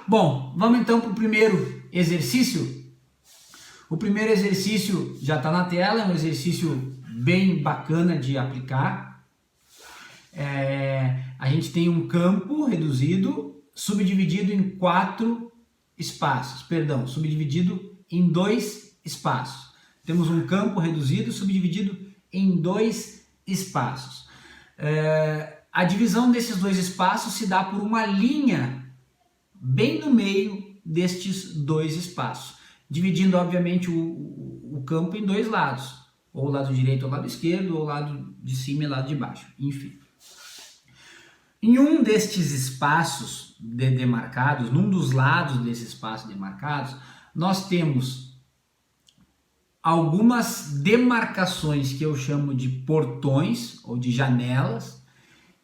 Bom, vamos então para o primeiro exercício. O primeiro exercício já está na tela, é um exercício bem bacana de aplicar. A gente tem um campo reduzido, subdividido em subdividido em 2 espaços. Temos um campo reduzido, subdividido em 2 espaços. A divisão desses 2 espaços se dá por uma linha bem no meio destes 2 espaços, dividindo obviamente o campo em 2 lados, ou o lado direito ou o lado esquerdo, ou o lado de cima e o lado de baixo, enfim. Em um destes espaços demarcados, num dos lados desses espaços demarcados, nós temos algumas demarcações que eu chamo de portões ou de janelas,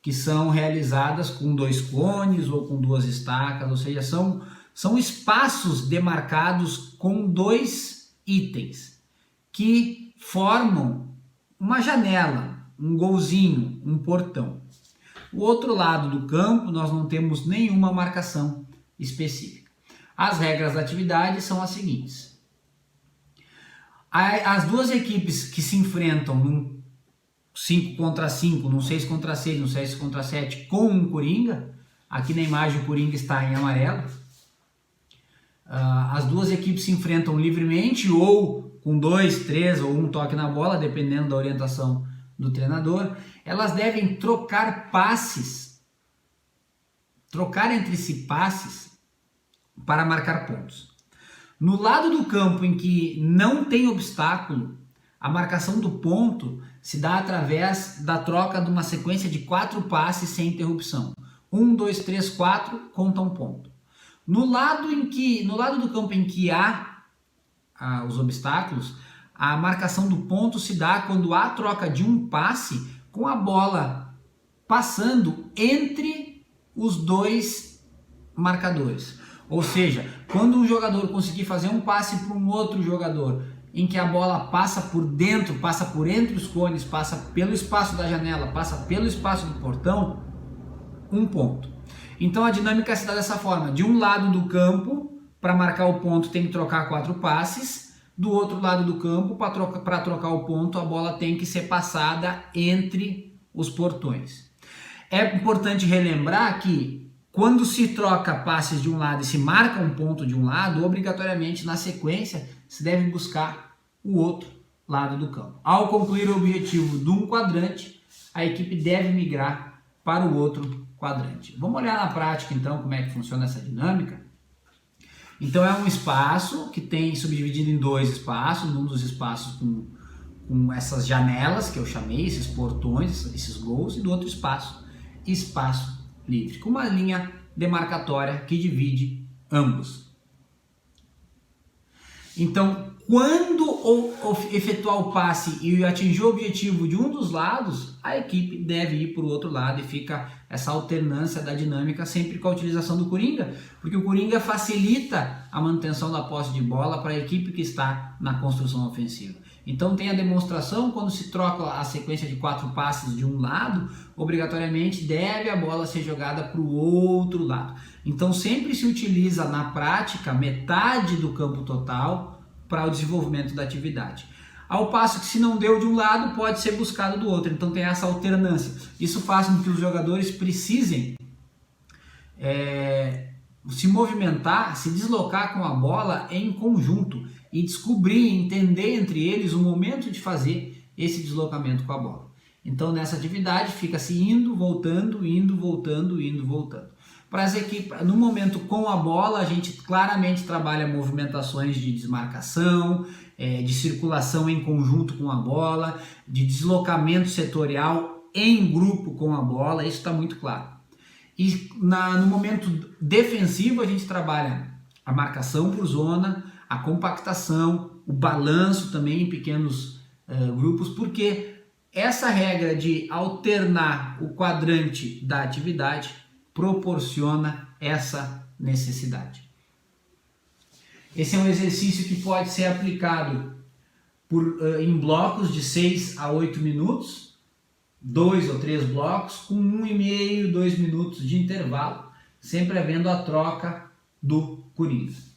que são realizadas com 2 cones ou com 2 estacas, ou seja, são espaços demarcados com 2 itens que formam uma janela, um golzinho, um portão. O outro lado do campo nós não temos nenhuma marcação específica. As regras da atividade são as seguintes. As 2 equipes que se enfrentam num 5 contra 5, num 6 contra 6, num 7 contra 7 com um coringa, aqui na imagem o coringa está em amarelo. As 2 equipes se enfrentam livremente ou com 2, 3 ou 1 toque na bola, dependendo da orientação do treinador. Elas devem trocar entre si passes para marcar pontos. No lado do campo em que não tem obstáculo, a marcação do ponto se dá através da troca de uma sequência de 4 passes sem interrupção. 1, 2, 3, 4, conta um ponto. No lado do campo em que há os obstáculos, a marcação do ponto se dá quando há troca de um passe com a bola passando entre os 2 marcadores. Ou seja, quando um jogador conseguir fazer um passe para um outro jogador em que a bola passa por dentro, passa por entre os cones, passa pelo espaço da janela, passa pelo espaço do portão, um ponto. Então a dinâmica se dá dessa forma: de um lado do campo, para marcar o ponto tem que trocar 4 passes, do outro lado do campo, para trocar o ponto, a bola tem que ser passada entre os portões. É importante relembrar que quando se troca passes de um lado e se marca um ponto de um lado, obrigatoriamente na sequência se deve buscar o outro lado do campo. Ao concluir o objetivo de um quadrante, a equipe deve migrar para o outro quadrante. Vamos olhar na prática então como é que funciona essa dinâmica. Então é um espaço que tem subdividido em 2 espaços, um dos espaços com essas janelas que eu chamei, esses portões, esses gols, e do outro espaço livre, com uma linha demarcatória que divide ambos. Então, quando efetuar o passe e atingir o objetivo de um dos lados, a equipe deve ir para o outro lado e fica essa alternância da dinâmica sempre com a utilização do coringa, porque o coringa facilita a manutenção da posse de bola para a equipe que está na construção ofensiva. Então tem a demonstração, quando se troca a sequência de 4 passes de um lado, obrigatoriamente deve a bola ser jogada para o outro lado. Então sempre se utiliza na prática metade do campo total para o desenvolvimento da atividade. Ao passo que se não deu de um lado, pode ser buscado do outro. Então tem essa alternância. Isso faz com que os jogadores precisem se movimentar, se deslocar com a bola em conjunto e descobrir, entender entre eles o momento de fazer esse deslocamento com a bola. Então nessa atividade fica-se indo, voltando, indo, voltando, indo, voltando. Para as equipes, no momento com a bola, a gente claramente trabalha movimentações de desmarcação, de circulação em conjunto com a bola, de deslocamento setorial em grupo com a bola, isso está muito claro. E no momento defensivo a gente trabalha a marcação por zona, a compactação, o balanço também em pequenos grupos, porque essa regra de alternar o quadrante da atividade proporciona essa necessidade. Esse é um exercício que pode ser aplicado em blocos de 6 a 8 minutos, 2 ou 3 blocos, com 1,5, 2 minutos de intervalo, sempre havendo a troca do Corinthians.